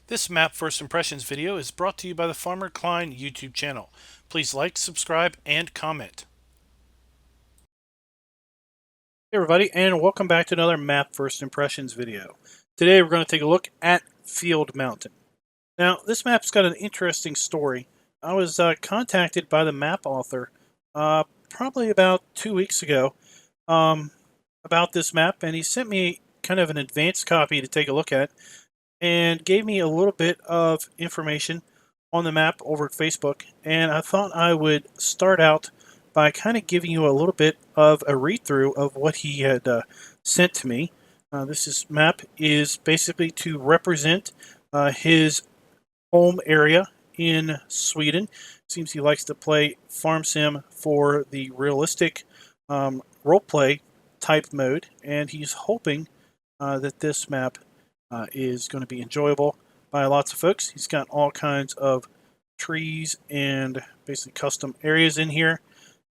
This map first impressions video is brought to you by the Farmer Klein YouTube channel. Please like, subscribe, and comment. Hey everybody, and welcome back to another map first impressions video. Today we're going to take a look at Field Mountain. Now this map's got an interesting story. I was contacted by the map author probably about 2 weeks ago about this map, and he sent me kind of an advanced copy to take a look at and gave me a little bit of information on the map over at Facebook. And I thought I would start out by kind of giving you a little bit of a read-through of what he had sent to me. This map is basically to represent his home area in Sweden. Seems he likes to play farm sim for the realistic role-play type mode, and he's hoping that this map is going to be enjoyable by lots of folks. He's got all kinds of trees and basically custom areas in here.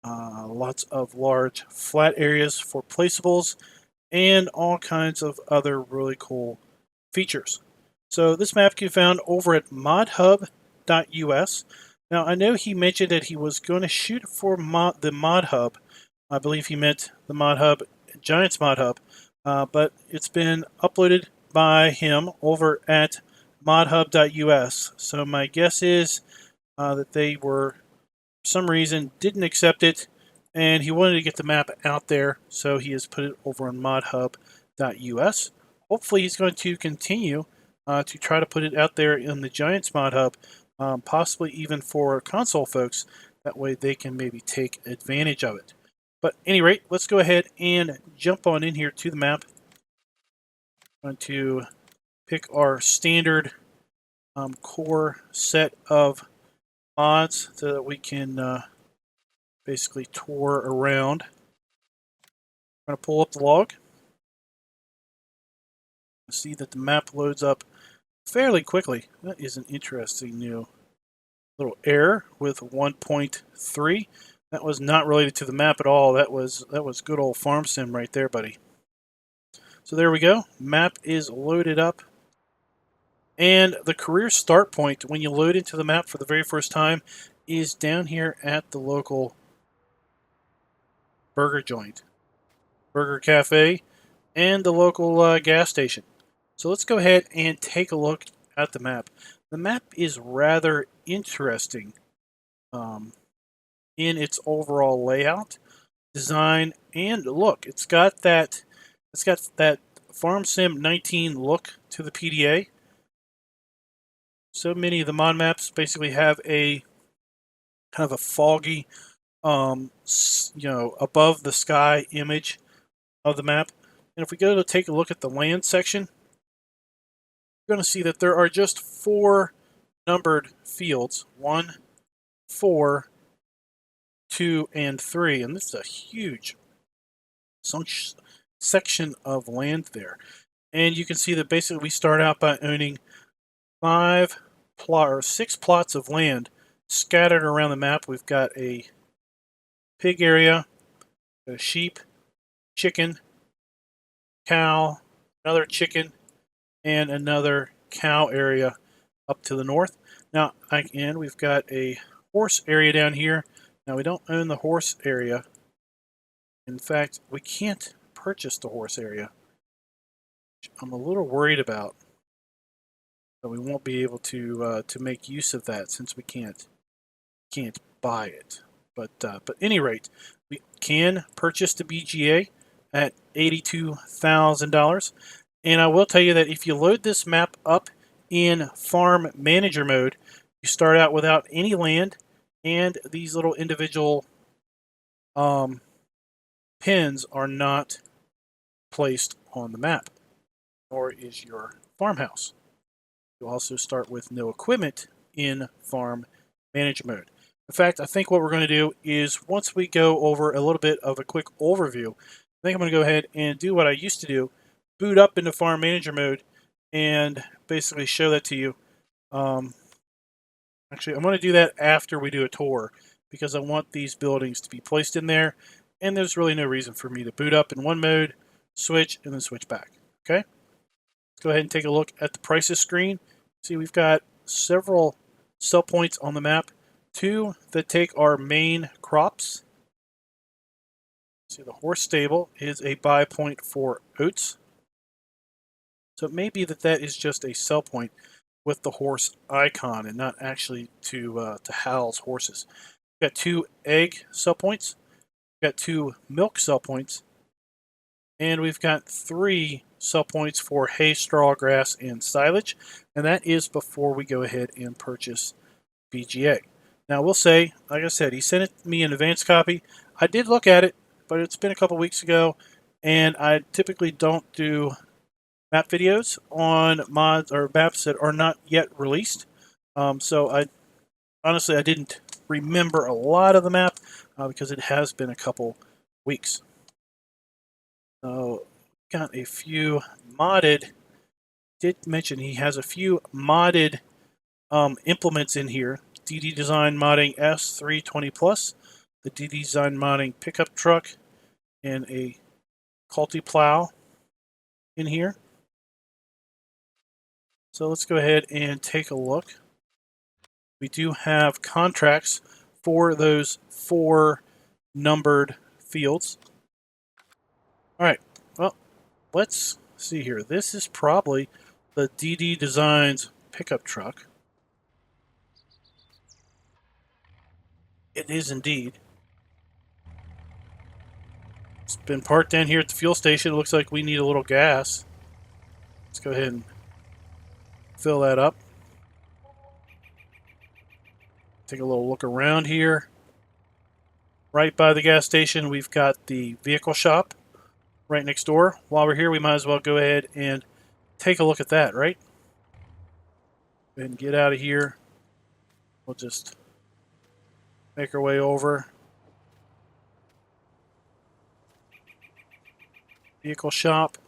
Lots of large flat areas for placeables and all kinds of other really cool features. So this map can be found over at modhub.us. Now I know he mentioned that he was going to shoot for the mod hub. I believe he meant the mod hub, Giants mod hub, but it's been uploaded by him over at modhub.us. So my guess is that they were, for some reason, didn't accept it, and he wanted to get the map out there, so he has put it over on modhub.us. Hopefully he's going to continue to try to put it out there in the Giants mod hub, possibly even for console folks. That way they can maybe take advantage of it. But at any rate, let's go ahead and jump on in here to the map. I'm going to pick our standard core set of mods so that we can basically tour around. I'm going to pull up the log. See that the map loads up fairly quickly. That is an interesting new little error with 1.3. That was not related to the map at all. That was good old farm sim right there, buddy. So there we go. Map is loaded up. And the career start point when you load into the map for the very first time is down here at the local burger joint, burger cafe, and the local gas station. So let's go ahead and take a look at the map. The map is rather interesting in its overall layout, design, and look. It's got that Farm Sim 19 look to the PDA. So many of the mod maps basically have a kind of a foggy, above the sky image of the map. And if we go to take a look at the land section, you're going to see that there are just 4 numbered fields: 1, 4, 2, and 3. And this is a huge section of land there. And you can see that basically we start out by owning 6 plots of land scattered around the map. We've got a pig area, a sheep, chicken, cow, another chicken, and another cow area up to the north. Now, again, we've got a horse area down here. Now, we don't own the horse area. In fact, we can't purchase the horse area, which I'm a little worried about. So we won't be able to make use of that since we can't buy it. But at any rate, we can purchase the BGA at $82,000. And I will tell you that if you load this map up in Farm Manager mode, you start out without any land, and these little individual pins are not placed on the map, nor is your farmhouse. You'll also start with no equipment in Farm Manager mode. In fact, I think what we're going to do is, once we go over a little bit of a quick overview, I think I'm going to go ahead and do what I used to do, boot up into Farm Manager mode, and basically show that to you. Actually, I'm going to do that after we do a tour, because I want these buildings to be placed in there, and there's really no reason for me to boot up in one mode, switch, and then switch back. Okay? Let's go ahead and take a look at the prices screen. See, we've got several sell points on the map. Two that take our main crops. See, the horse stable is a buy point for oats. So it may be that that is just a sell point with the horse icon and not actually to house horses. We've got 2 egg sell points. We've got 2 milk sell points. And we've got 3 sell points for hay, straw, grass, and silage. And that is before we go ahead and purchase BGA. Now, we'll say, like I said, he sent it me an advance copy. I did look at it, but it's been a couple weeks ago, and I typically don't do map videos on mods or maps that are not yet released. So I honestly I didn't remember a lot of the map because it has been a couple weeks. So got a few modded. Did mention he has a few modded implements in here. DD Design Modding S320 Plus, the DD Design Modding pickup truck, and a culti plow in here. So let's go ahead and take a look. We do have contracts for those 4 numbered fields. All right, well, let's see here. This is probably the DD Designs pickup truck. It is indeed. It's been parked down here at the fuel station. It looks like we need a little gas. Let's go ahead and fill that up. Take a little look around here. Right by the gas station, we've got the vehicle shop right next door. While we're here, we might as well go ahead and take a look at that, right? And get out of here. We'll just make our way over. Vehicle shop.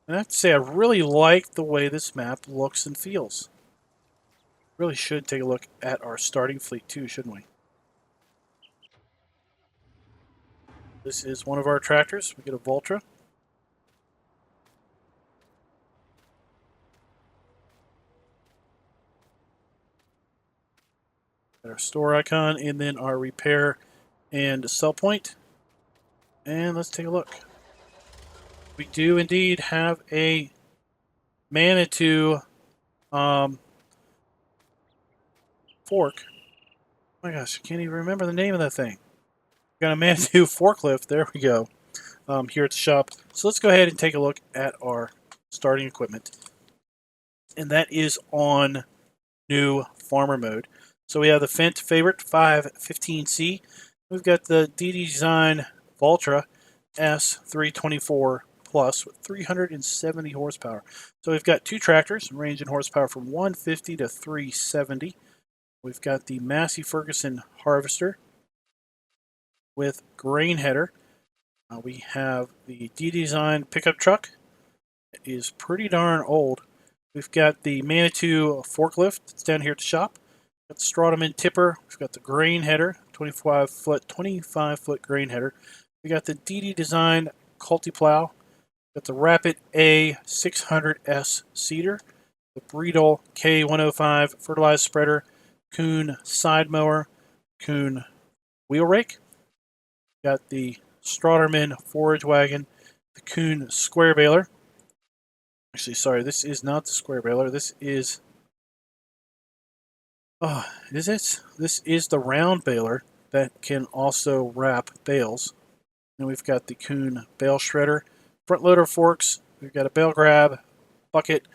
And I have to say, I really like the way this map looks and feels. Really should take a look at our starting fleet too, shouldn't we? This is one of our tractors. We get a Voltra. Got our store icon, and then our repair and sell point. And let's take a look. We do indeed have a Manitou fork. Oh my gosh, I can't even remember the name of that thing. Got a Manitou forklift. There we go. Here at the shop. So let's go ahead and take a look at our starting equipment. And that is on new farmer mode. So we have the Fendt Favorite 515C. We've got the DD Design Voltra S324 Plus with 370 horsepower. So we've got 2 tractors ranging horsepower from 150 to 370. We've got the Massey Ferguson Harvester with grain header. We have the DD Design pickup truck. It is pretty darn old. We've got the Manitou forklift that's down here at the shop. Got the Straudeman tipper. We've got the grain header, 25-foot grain header. We got the DD Design culti plow. Got the Rapid A600S seeder, the Breedle K105 fertilizer spreader, Kuhn side mower, Kuhn wheel rake. Got the Strauderman forage wagon, the Kuhn square baler. Actually, sorry, this is not the square baler. This is... Oh, is it? This is the round baler that can also wrap bales. And we've got the Kuhn bale shredder, front loader forks. We've got a bale grab, bucket,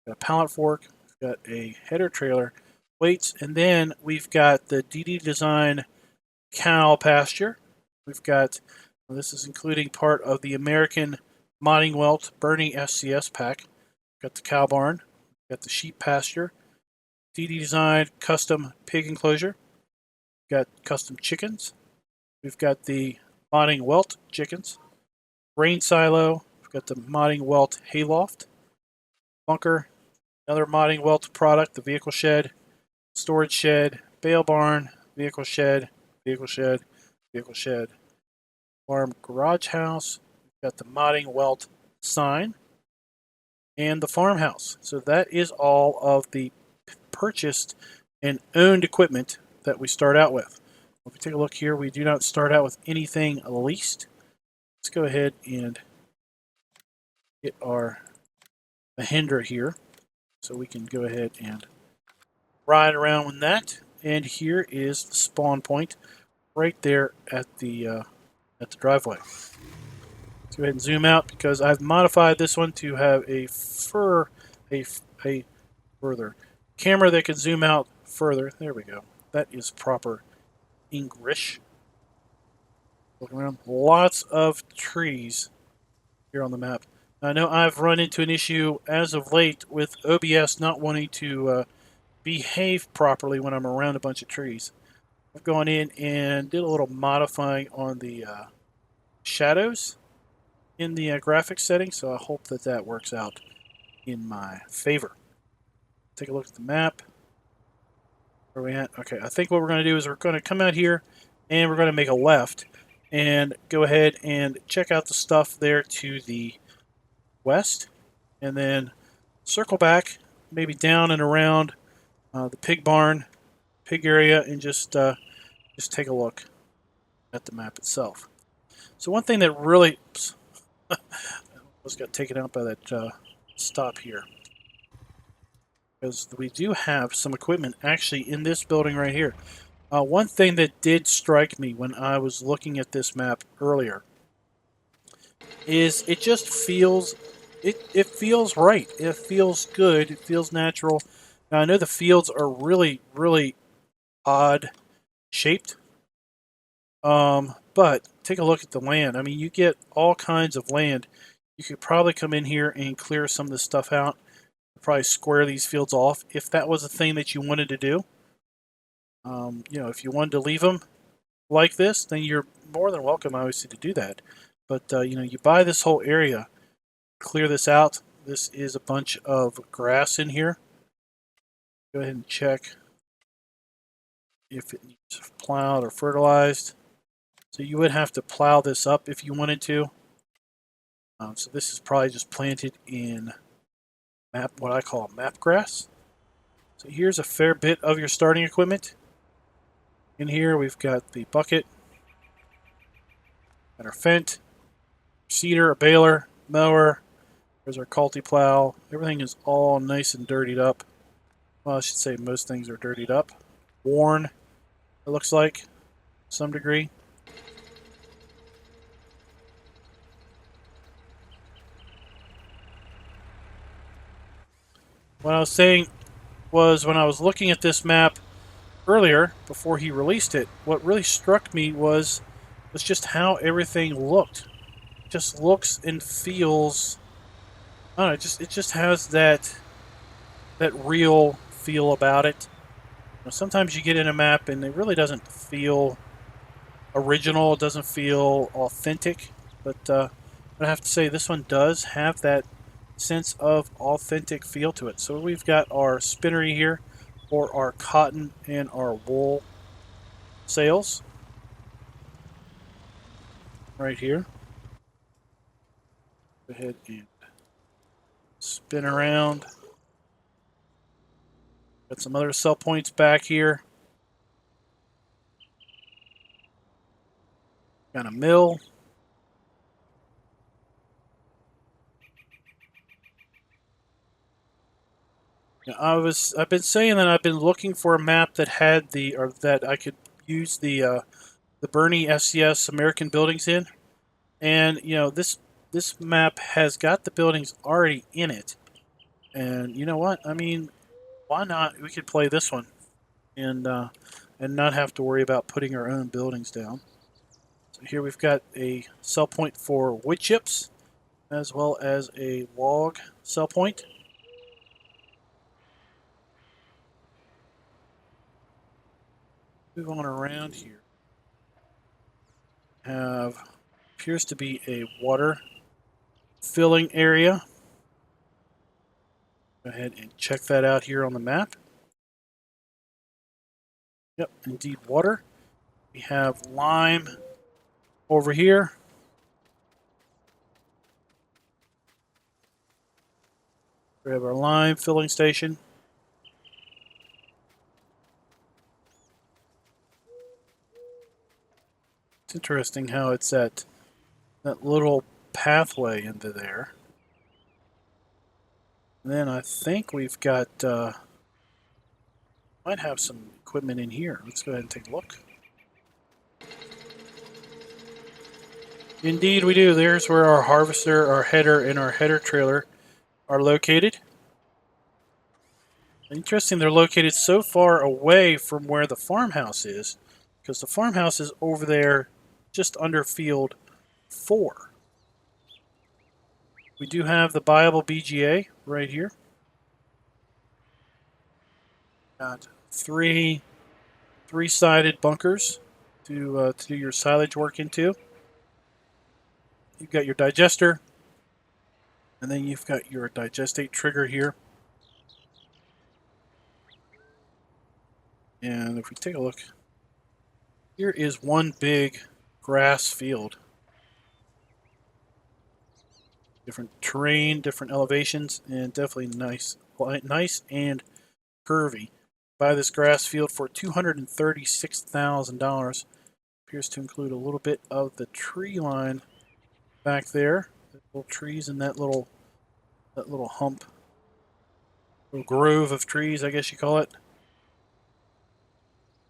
got a pallet fork. We've got a header trailer, weights, and then we've got the DD Design cow pasture. We've got, well, this is including part of the American Modding Welt Bernie SCS pack. We've got the cow barn, we've got the sheep pasture, DD Design custom pig enclosure. We've got custom chickens. We've got the Modding Welt chickens, grain silo. We've got the Modding Welt hayloft, bunker, another Modding Welt product, the vehicle shed, storage shed, bale barn, vehicle shed, vehicle shed, vehicle shed, farm garage house. We've got the Modding Welt sign. and the farmhouse. So that is all of the purchased and owned equipment that we start out with. If we take a look here, we do not start out with anything leased. Let's go ahead and get our Mahindra here so we can go ahead and ride around with that. And here is the spawn point right there at the driveway. Let's go ahead and zoom out because I've modified this one to have a further camera that can zoom out further. There we go. That is proper English. Looking around, lots of trees here on the map. I know I've run into an issue as of late with OBS not wanting to behave properly when I'm around a bunch of trees. I've gone in and did a little modifying on the shadows in the graphics settings, so I hope that that works out in my favor. Take a look at the map. Where are we at? Okay, I think what we're going to do is we're going to come out here and we're going to make a left and go ahead and check out the stuff there to the west, and then circle back, maybe down and around the pig barn, pig area, and just take a look at the map itself. So one thing that really almost got taken out by that stop here, because we do have some equipment actually in this building right here. One thing that did strike me when I was looking at this map earlier is it just feels it feels right. It feels good. It feels natural. Now I know the fields are really odd shaped. But take a look at the land. I mean, you get all kinds of land. You could probably come in here and clear some of this stuff out. Probably square these fields off if that was a thing that you wanted to do. You know, if you wanted to leave them like this, then you're more than welcome, obviously, to do that. But you know, you buy this whole area, clear this out. This is a bunch of grass in here. Go ahead and check if it needs plowed or fertilized. So you would have to plow this up if you wanted to. So this is probably just planted in what I call map grass. So here's a fair bit of your starting equipment. In here we've got the bucket, and our fent, seeder, a baler, mower. There's our culti plow. Everything is all nice and dirtied up. Well, I should say most things are dirtied up. Worn, it looks like, to some degree. What I was saying was when I was looking at this map earlier, before he released it, what really struck me was just how everything looked. It just looks and feels, I don't know, it just has that real feel about it. You know, sometimes you get in a map and it really doesn't feel original, it doesn't feel authentic, but I have to say this one does have that sense of authentic feel to it. So we've got our spinnery here for our cotton and our wool sales right here. Go ahead and spin around. Got some other sell points back here. Got a mill. Now, I've been saying that I've been looking for a map that had that I could use the Bernie SCS American buildings in, and you know this map has got the buildings already in it, and you know what? I mean, why not? We could play this one, and not have to worry about putting our own buildings down. So here we've got a sell point for wood chips, as well as a log sell point. Move on around here. Have appears to be a water filling area. Go ahead and check that out here on the map. Yep, indeed water. We have lime over here. We have our lime filling station. It's interesting how it's that little pathway into there. And then I think we've got, might have some equipment in here. Let's go ahead and take a look. Indeed we do. There's where our harvester, our header, and our header trailer are located. Interesting, they're located so far away from where the farmhouse is, because the farmhouse is over there just under field 4. We do have the viable BGA right here. Got three-sided bunkers to do your silage work into. You've got your digester, and then you've got your digestate trigger here. And if we take a look, here is one big grass field. Different terrain, different elevations, and definitely nice and curvy. Buy this grass field for $236,000. Appears to include a little bit of the tree line back there. The little trees and that little hump, little grove of trees, I guess you call it.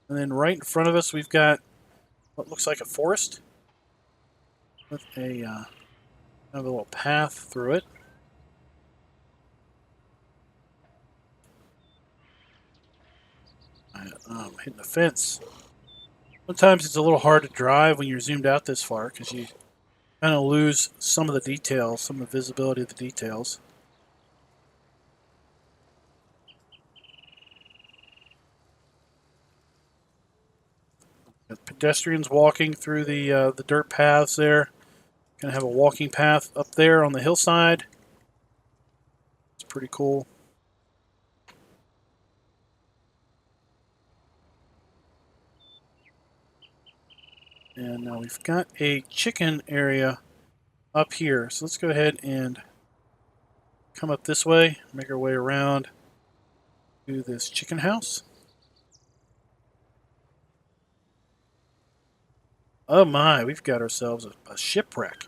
And then right in front of us, we've got what looks like a forest with a kind of a little path through it. Hitting the fence. Sometimes it's a little hard to drive when you're zoomed out this far because you kind of lose some of the details, some of the visibility of the details. Got pedestrians walking through the dirt paths there. Gonna have a walking path up there on the hillside. It's pretty cool. And now we've got a chicken area up here. So let's go ahead and come up this way, make our way around to this chicken house. Oh my, we've got ourselves a shipwreck.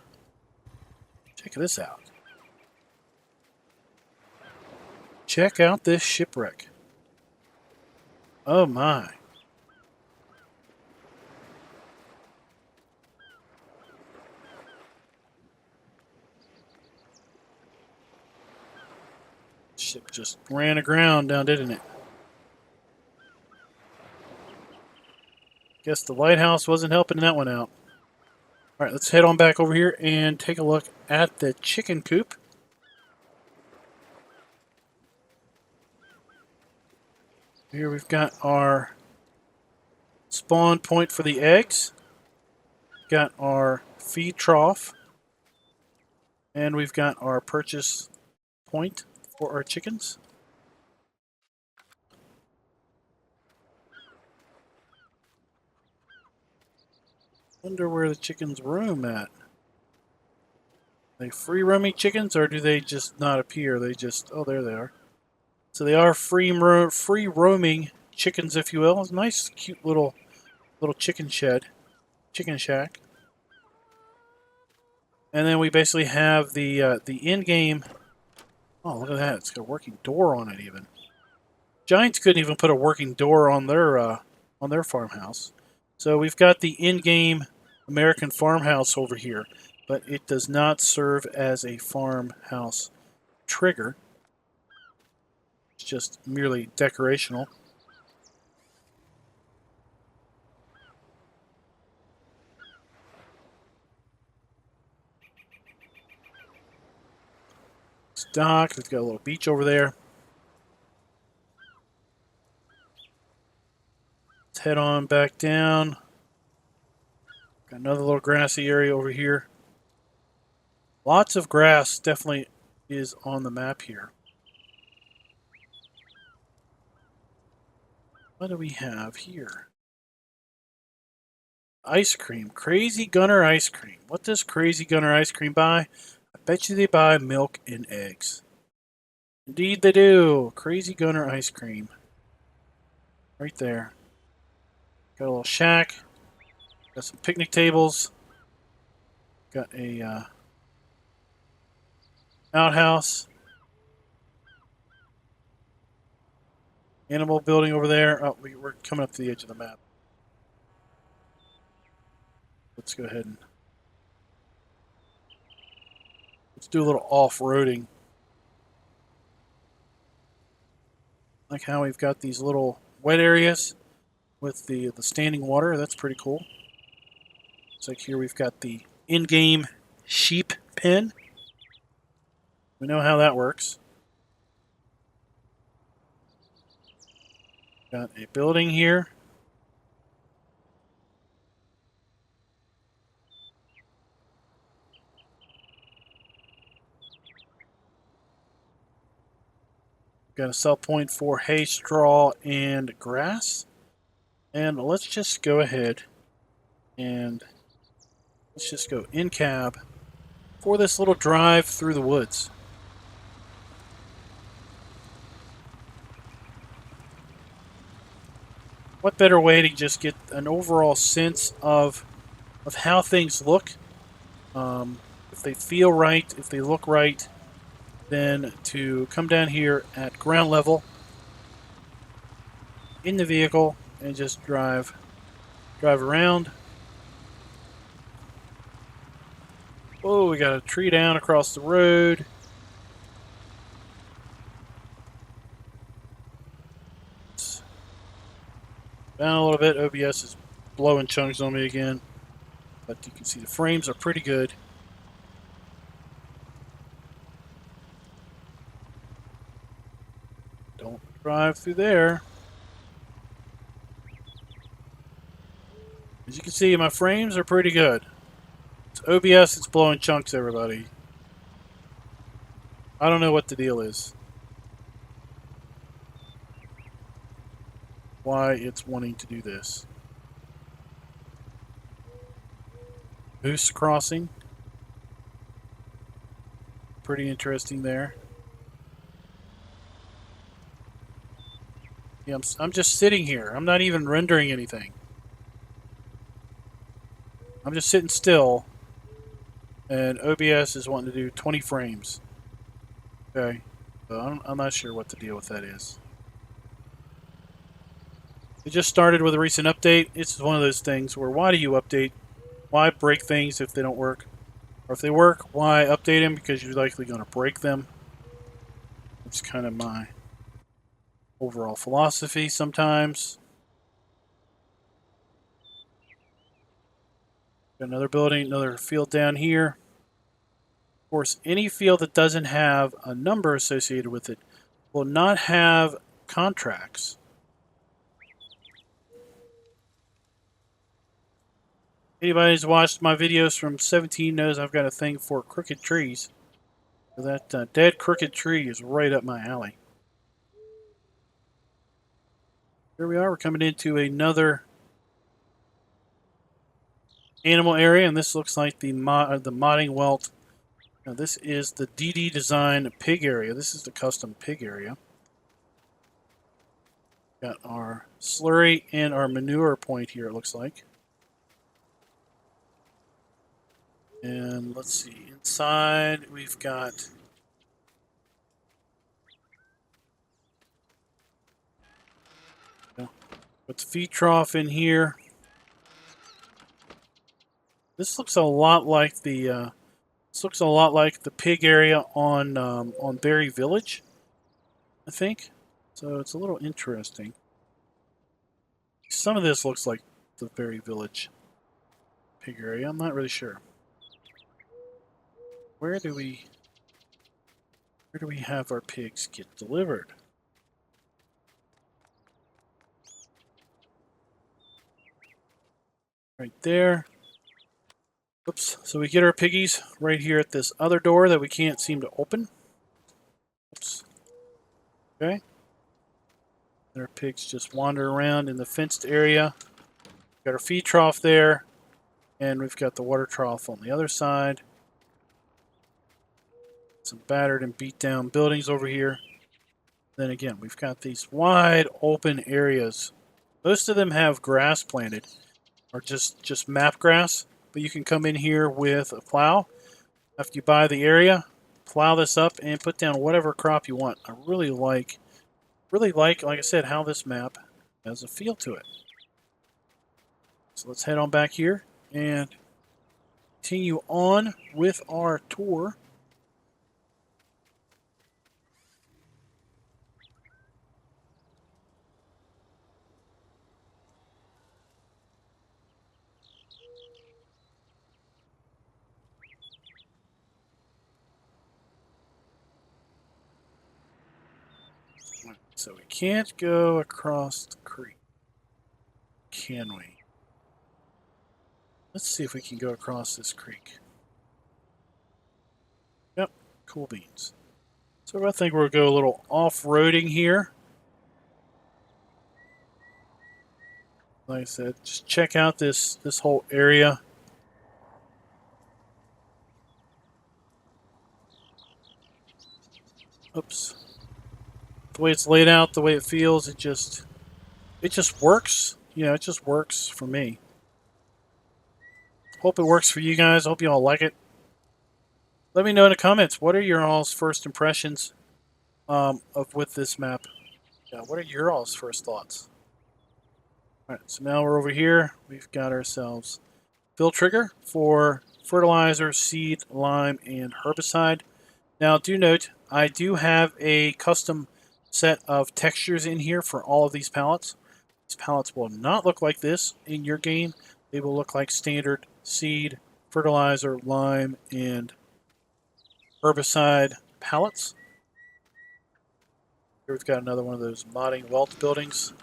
Check this out. Check out this shipwreck. Oh my. Ship just ran aground down, didn't it? Guess the lighthouse wasn't helping that one out. Alright, let's head on back over here and take a look at the chicken coop. Here we've got our spawn point for the eggs. Got our feed trough. And we've got our purchase point for our chickens. Wonder where the chickens roam at. Are they free roaming chickens, or do they just not appear? They just, oh, there they are. So they are free roaming chickens, if you will. It's a nice, cute little chicken shed, chicken shack. And then we basically have the in-game. Oh, look at that! It's got a working door on it. Even Giants couldn't even put a working door on their farmhouse. So we've got the in-game American farmhouse over here, but it does not serve as a farmhouse trigger. It's just merely decorational. It's docked. It's got a little beach over there. Let's head on back down. Got another little grassy area over here. Lots of grass definitely is on the map here. What do we have here? Ice cream. Crazy Gunner ice cream. What does Crazy Gunner ice cream buy? I bet you they buy milk and eggs. Indeed they do. Crazy Gunner ice cream. Right there. Got a little shack. Got some picnic tables. Got a outhouse. Animal building over there. Oh, we're coming up to the edge of the map. Let's go ahead and let's do a little off-roading. Like how we've got these little wet areas with the standing water. That's pretty cool. It's like here we've got the in-game sheep pen. We know how that works. Got a building here. Got a sell point for hay, straw, and grass. And let's just go ahead and let's just go in cab for this little drive through the woods. What better way to just get an overall sense of how things look? If they feel right, if they look right, then to come down here at ground level in the vehicle and just drive around. Whoa, we got a tree down across the road. Down a little bit. OBS is blowing chunks on me again, but you can see the frames are pretty good. Don't drive through there. As you can see, my frames are pretty good. It's OBS, it's blowing chunks, everybody. I don't know what the deal is. Why it's wanting to do this. Moose crossing. Pretty interesting there. Yeah, I'm just sitting here. I'm not even rendering anything. I'm just sitting still, and OBS is wanting to do 20 frames. Okay, so I'm not sure what the deal with that is. It just started with a recent update. It's one of those things where why do you update? Why break things if they don't work? Or if they work, why update them? Because you're likely going to break them. It's kind of my overall philosophy sometimes. Got another building, another field down here. Of course, any field that doesn't have a number associated with it will not have contracts. Anybody who's watched my videos from 17 knows I've got a thing for crooked trees. So that dead crooked tree is right up my alley. Here we are. We're coming into another animal area, and this looks like the modding welt. Now, this is the DD Design pig area. This is the custom pig area. Got our slurry and our manure point here, it looks like. And let's see, inside we've got put the feed trough in here. This looks a lot like the pig area on Berry Village, I think. So it's a little interesting. Some of this looks like the Berry Village pig area. I'm not really sure. Where do we have our pigs get delivered? Right there. Oops. So we get our piggies right here at this other door that we can't seem to open. Oops. Okay. Our pigs just wander around in the fenced area. Got our feed trough there, and we've got the water trough on the other side. Some battered and beat down buildings over here. Then again, we've got these wide open areas. Most of them have grass planted, or just map grass. But you can come in here with a plow after you buy the area, plow this up, and put down whatever crop you want. I really like, like I said, how this map has a feel to it. So let's head on back here and continue on with our tour. So we can't go across the creek, can we? Let's see if we can go across this creek. Yep, cool beans. So I think we'll go a little off-roading here. Like I said, just check out this whole area. Oops. The way it's laid out, the way it feels, it just works. You know, it just works for me. Hope it works for you guys. Hope you all like it. Let me know in the comments, what are your all's first impressions with this map? Yeah, what are your all's first thoughts? All right, so now we're over here. We've got ourselves fill trigger for fertilizer, seed, lime, and herbicide. Now, do note, I do have a custom set of textures in here for all of these pallets. These pallets will not look like this in your game. They will look like standard seed, fertilizer, lime, and herbicide pallets. Here we've got another one of those modding wealth buildings.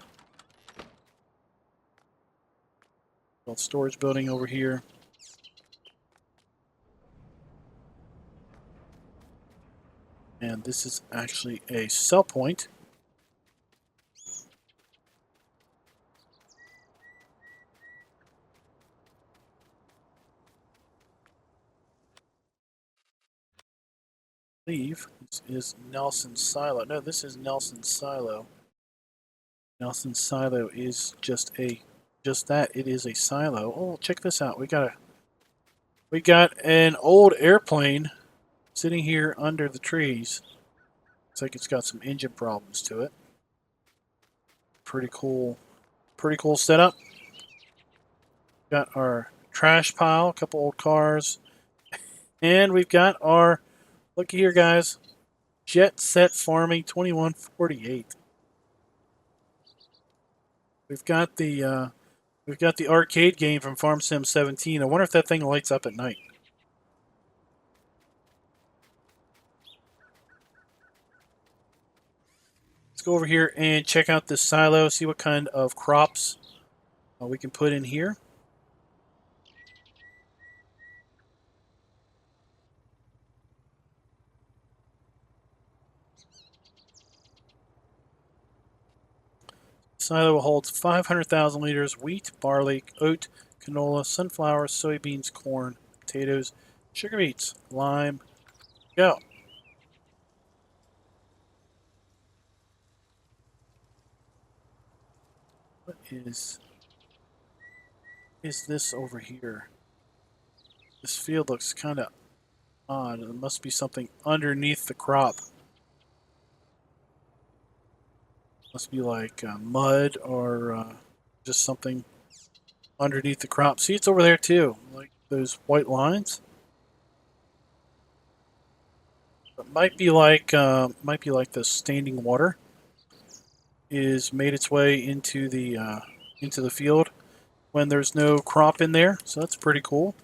Wealth storage building over here. And this is actually a sell point. I believe this is Nelson's Silo. No, this is Nelson's Silo. Nelson's Silo is just that. It is a silo. Oh, check this out. We got an old airplane sitting here under the trees. Looks like it's got some engine problems to it. Pretty cool setup. Got our trash pile, a couple old cars, and we've got our, looky here guys, Jet Set Farming 2148. We've got the arcade game from Farm Sim 17. I wonder if that thing lights up at night. Let's go over here and check out this silo, see what kind of crops we can put in here. Silo holds 500,000 liters wheat, barley, oat, canola, sunflower, soybeans, corn, potatoes, sugar beets, lime. Go. What is this over here? This field looks kind of odd. There must be something underneath the crop. Must be like mud or just something underneath the crop. See, it's over there too, like those white lines. It might be like the standing water is made its way into the field when there's no crop in there. So that's pretty cool.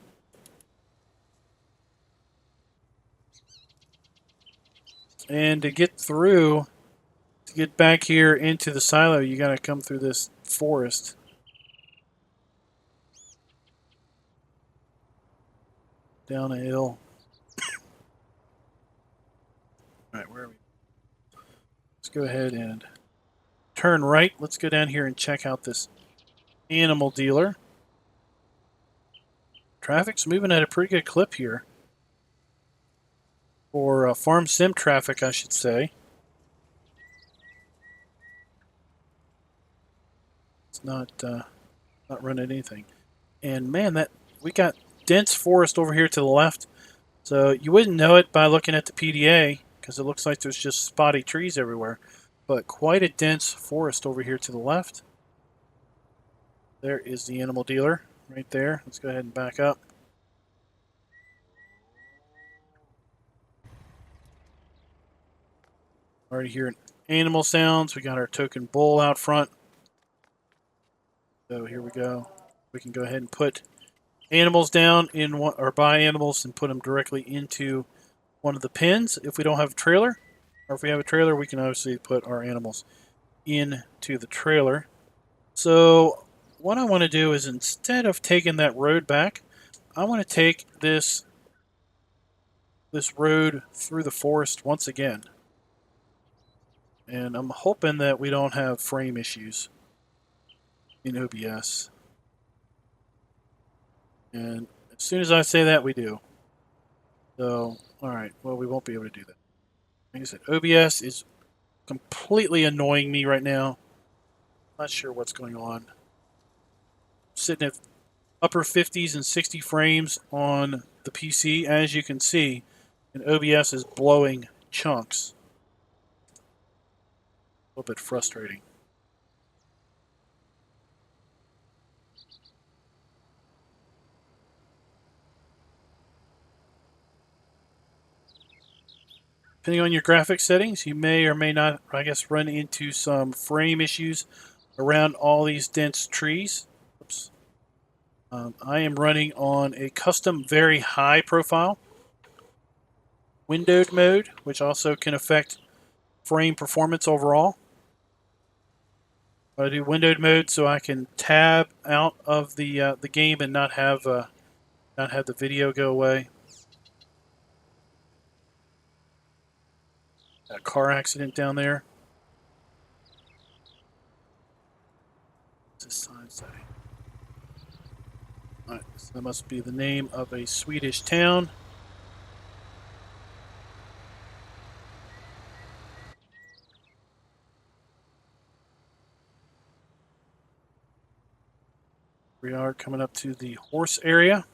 And to get back here into the silo, you got to come through this forest. Down a hill. All right, where are we? Let's go ahead and turn right. Let's go down here and check out this animal dealer. Traffic's moving at a pretty good clip here. Or farm sim traffic, I should say. It's not running anything. And man, that we got dense forest over here to the left. So you wouldn't know it by looking at the PDA because it looks like there's just spotty trees everywhere. But quite a dense forest over here to the left. There is the animal dealer right there. Let's go ahead and back up. Already hearing animal sounds. We got our token bull out front. So here we go. We can go ahead and put animals down in one, or buy animals and put them directly into one of the pens if we don't have a trailer. Or if we have a trailer, we can obviously put our animals into the trailer. So what I want to do is instead of taking that road back, I want to take this road through the forest once again. And I'm hoping that we don't have frame issues in OBS. And as soon as I say that, we do. So, alright, well, we won't be able to do that. Like I said, OBS is completely annoying me right now. Not sure what's going on. Sitting at upper 50s and 60 frames on the PC, as you can see, and OBS is blowing chunks. A little bit frustrating. Depending on your graphics settings, you may or may not, I guess, run into some frame issues around all these dense trees. Oops. I am running on a custom very high profile windowed mode, which also can affect frame performance overall. I do windowed mode so I can tab out of the game and not have the video go away. A car accident down there. What's this sign say? Alright, so that must be the name of a Swedish town. We are coming up to the horse area.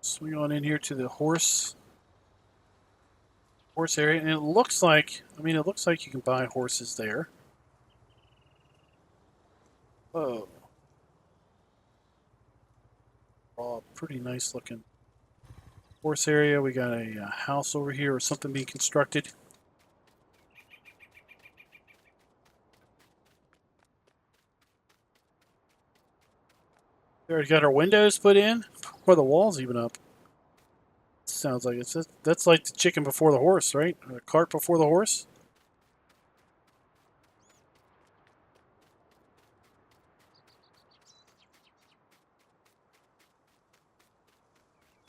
Swing on in here to the horse area, and it looks like, it looks like you can buy horses there. Whoa. Oh, pretty nice looking horse area. We got a house over here or something being constructed. We already got our windows put in, or the walls even up. Sounds like that's like the chicken before the horse, right? Or the cart before the horse.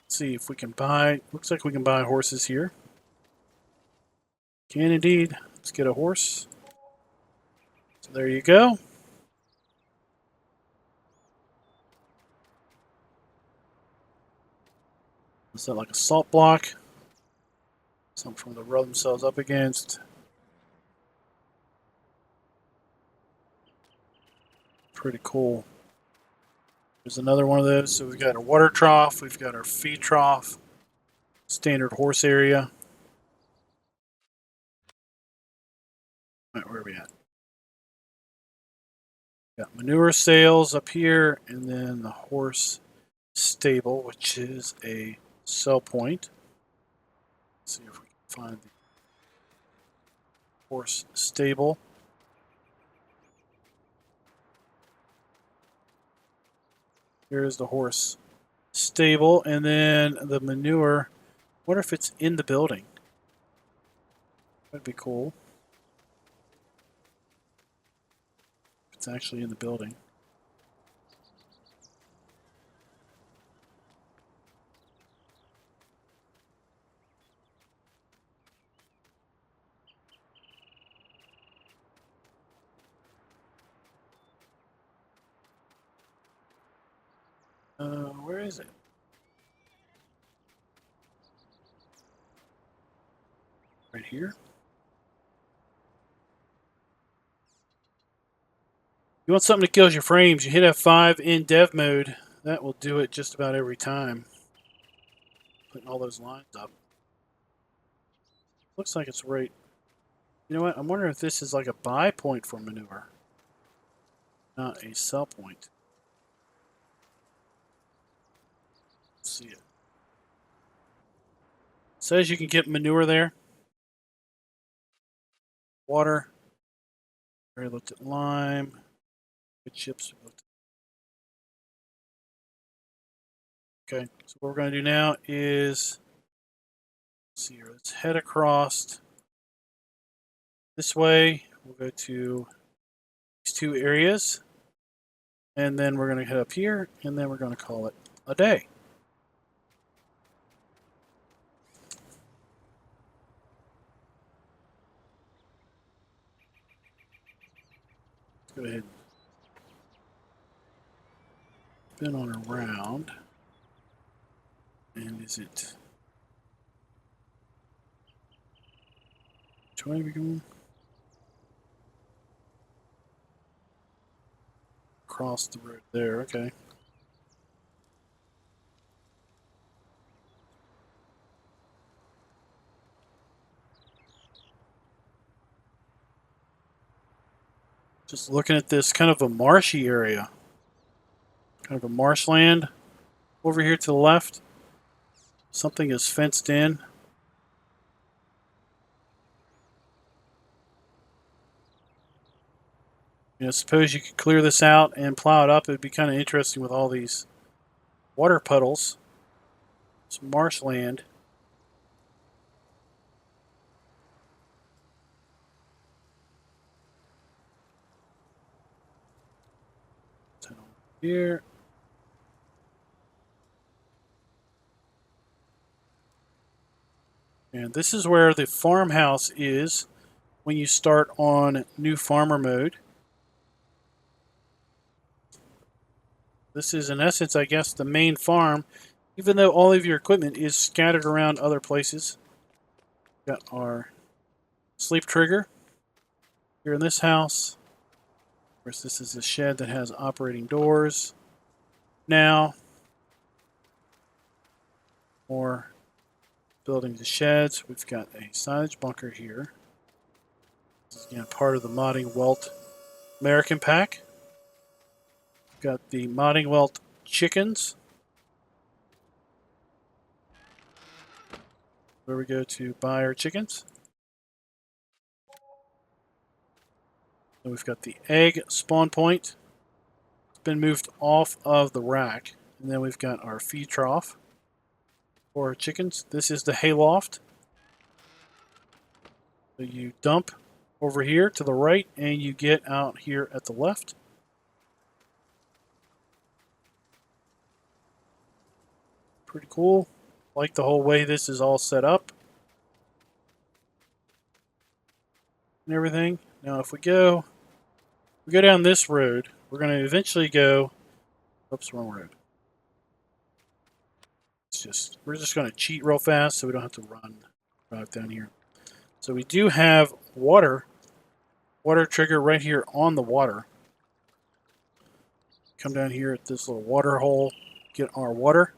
Let's see if we can buy. Looks like we can buy horses here. Can indeed. Let's get a horse. So there you go. Is that like a salt block? Something for them to rub themselves up against. Pretty cool. There's another one of those. So we've got our water trough. We've got our feed trough. Standard horse area. All right, where are we at? Got manure sales up here, and then the horse stable, which is a sell point. Let's see if we can find the horse stable. Here's the horse stable, and then the manure. Wonder if it's in the building. That'd be cool. It's actually in the building. Where is it? right here. You want something that kills your frames, you hit F5 in dev mode. That will do it just about every time. Putting all those lines up. Looks like it's right. You know what? I'm wondering if this is like a buy point for manure, not a sell point. Let's see it. It says you can get manure there. Water. We looked at lime. Good chips. Okay, so what we're going to do now is, let's see here, let's head across this way. We'll go to these two areas, and then we're going to head up here, and then we're going to call it a day. Let's go ahead and spin on around. And is it... Which way are we going? Across the road there, okay. Just looking at this kind of a marshy area. Kind of a marshland over here to the left. Something is fenced in. You know, suppose you could clear this out and plow it up. It would be kind of interesting with all these water puddles. Some marshland. Here. And this is where the farmhouse is when you start on new farmer mode. This is in essence, I guess, the main farm, even though all of your equipment is scattered around other places. Got our sleep trigger here in this house. Of course, this is a shed that has operating doors. Now, more building the sheds. We've got a silage bunker here. This is again part of the Modding Welt American pack. We've got the Modding Welt chickens, where we go to buy our chickens. And we've got the egg spawn point. It's been moved off of the rack. And then we've got our feed trough for our chickens. This is the hayloft. So you dump over here to the right and you get out here at the left. Pretty cool. Like the whole way this is all set up and everything. Now if we go down this road, we're going to eventually go, oops, wrong road. We're just going to cheat real fast so we don't have to drive down here. So we do have water trigger right here on the water. Come down here at this little water hole, get our water,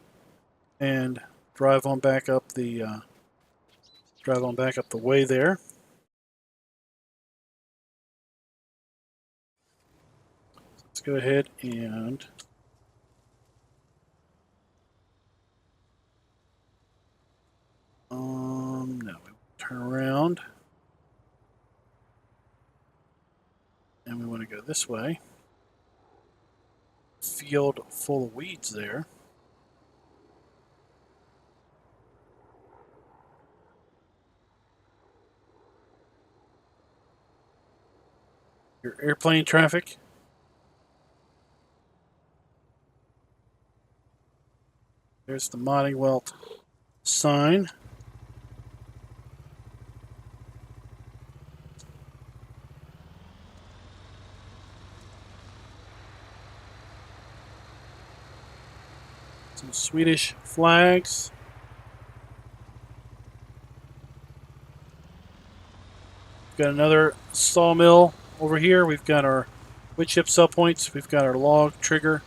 and drive on back up the way there. Let's go ahead and no, we turn around. And we want to go this way. Field full of weeds there. Your airplane traffic. There's the Modding Welt sign. Some Swedish flags. got another sawmill over here. We've got our wood chip sell points. We've got our log trigger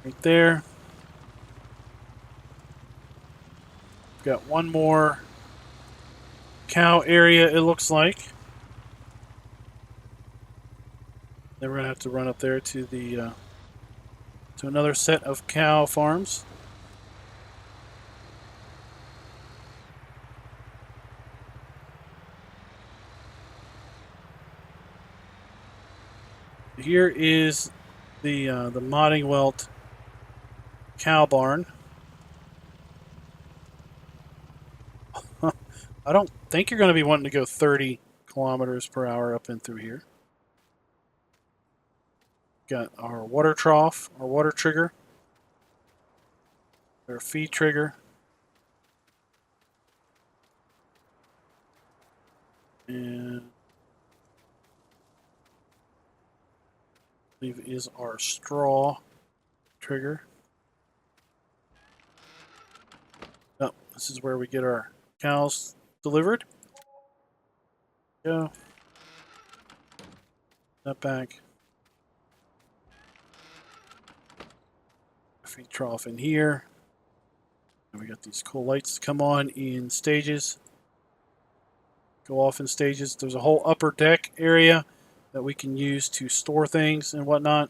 right there. We've got one more cow area, it looks like. Then we're gonna have to run up there to the to another set of cow farms. Here is the modding welt cow barn. I don't think you're going to be wanting to go 30 kilometers per hour up and through here. Got our water trough, our water trigger, our feed trigger, and I believe is our straw trigger. Oh, this is where we get our cows delivered. Go. That back. Feed trough in here. And we got these cool lights come on in stages. Go off in stages. There's a whole upper deck area that we can use to store things and whatnot.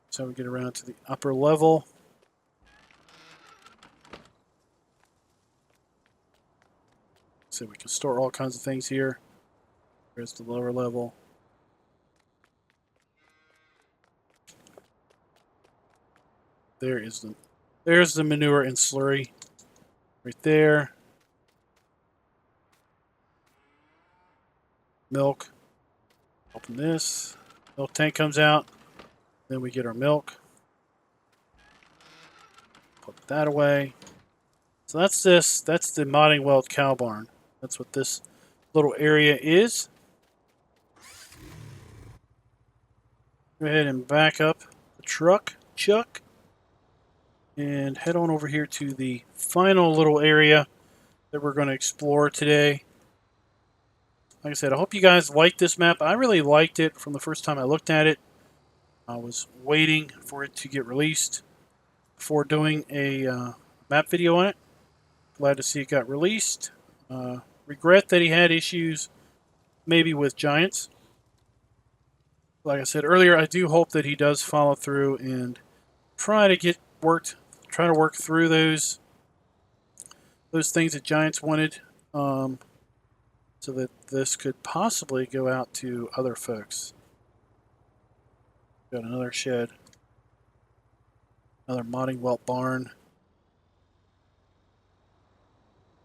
So we get around to the upper level. So we can store all kinds of things here. There's the lower level. There's the manure and slurry right there. Milk. Open this. Milk tank comes out. Then we get our milk. Put that away. So that's this. That's the modding weld cow barn. That's what this little area is. Go ahead and back up the truck, Chuck, and head on over here to the final little area that we're going to explore today. Like I said, I hope you guys liked this map. I really liked it from the first time I looked at it. I was waiting for it to get released before doing a map video on it. Glad to see it got released. Regret that he had issues maybe with giants. Like I said earlier, I do hope that he does follow through and try to work through those things that giants wanted, so that this could possibly go out to other folks. Got another shed, another modding welt barn.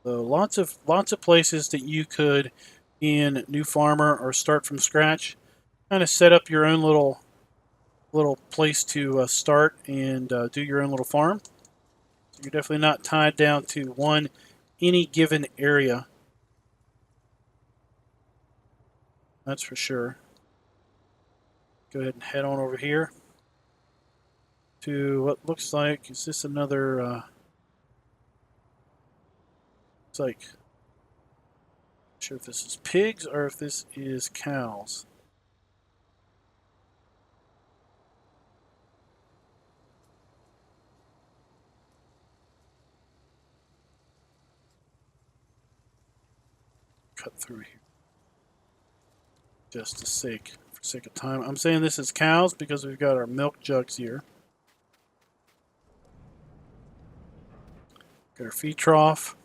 So lots of places that you could, in New Farmer or Start from Scratch, kind of set up your own little place to start and do your own little farm. So you're definitely not tied down to any given area. That's for sure. Go ahead and head on over here to what looks like, is this another, it's like, not sure if this is pigs or if this is cows. Cut through here just for sake of time. I'm saying this is cows because we've got our milk jugs here. Got our feed trough.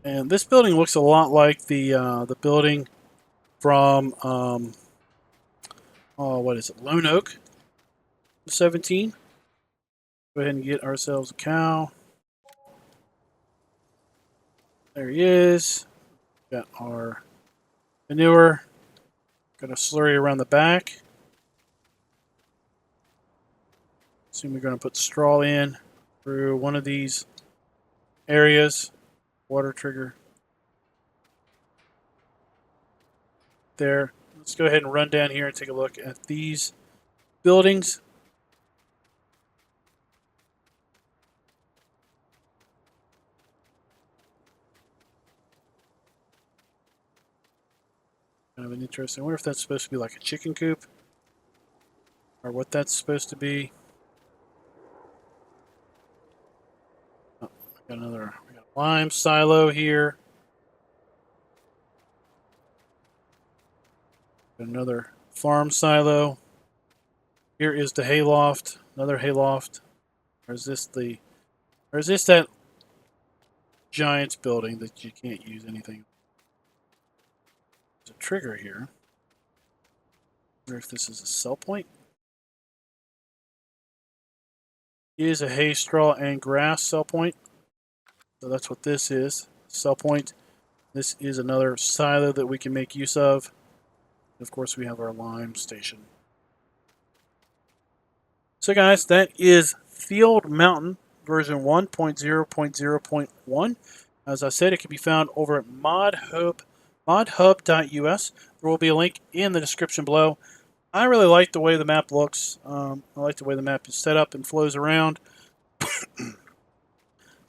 And this building looks a lot like the building from what is it, Lone Oak 17. Go ahead and get ourselves a cow. There he is. Got our manure. Got a slurry around the back. Assume we're going to put straw in through one of these areas. Water trigger. There. let's go ahead and run down here and take a look at these buildings. Kind of an interesting. I wonder if that's supposed to be like a chicken coop, or what that's supposed to be. Oh, we got a lime silo here. Got another farm silo. Here is the hayloft. Another hayloft. Or is this that Giants building that you can't use anything? There's a trigger here. I wonder if this is a sell point. It is a hay, straw, and grass sell point. So that's what this is. Sell point. This is another silo that we can make use of. Of course, we have our lime station. So guys, that is Field Mountain version 1.0.0.1. As I said, it can be found over at modhub.us. There will be a link in the description below. I really like the way the map looks. I like the way the map is set up and flows around. Sorry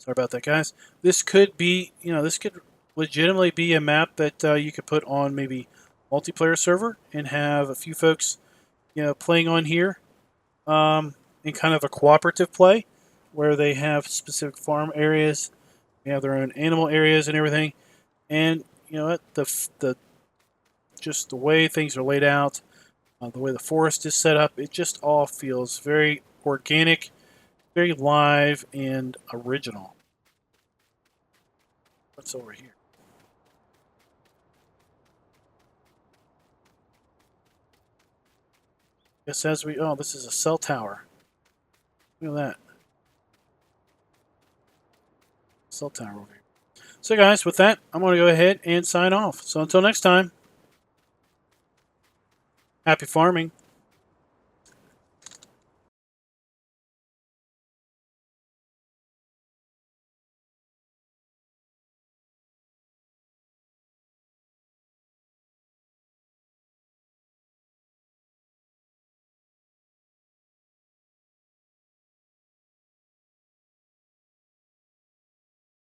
about that, guys. This could be, this could legitimately be a map that you could put on maybe multiplayer server and have a few folks, playing on here in kind of a cooperative play where they have specific farm areas, they have their own animal areas and everything. And you know what, just the way things are laid out, the way the forest is set up, it just all feels very organic, very live, and original. What's over here? Guess as we, oh, this is a cell tower. Look at that. Cell tower over here. So guys, with that, I'm going to go ahead and sign off. So until next time, happy farming.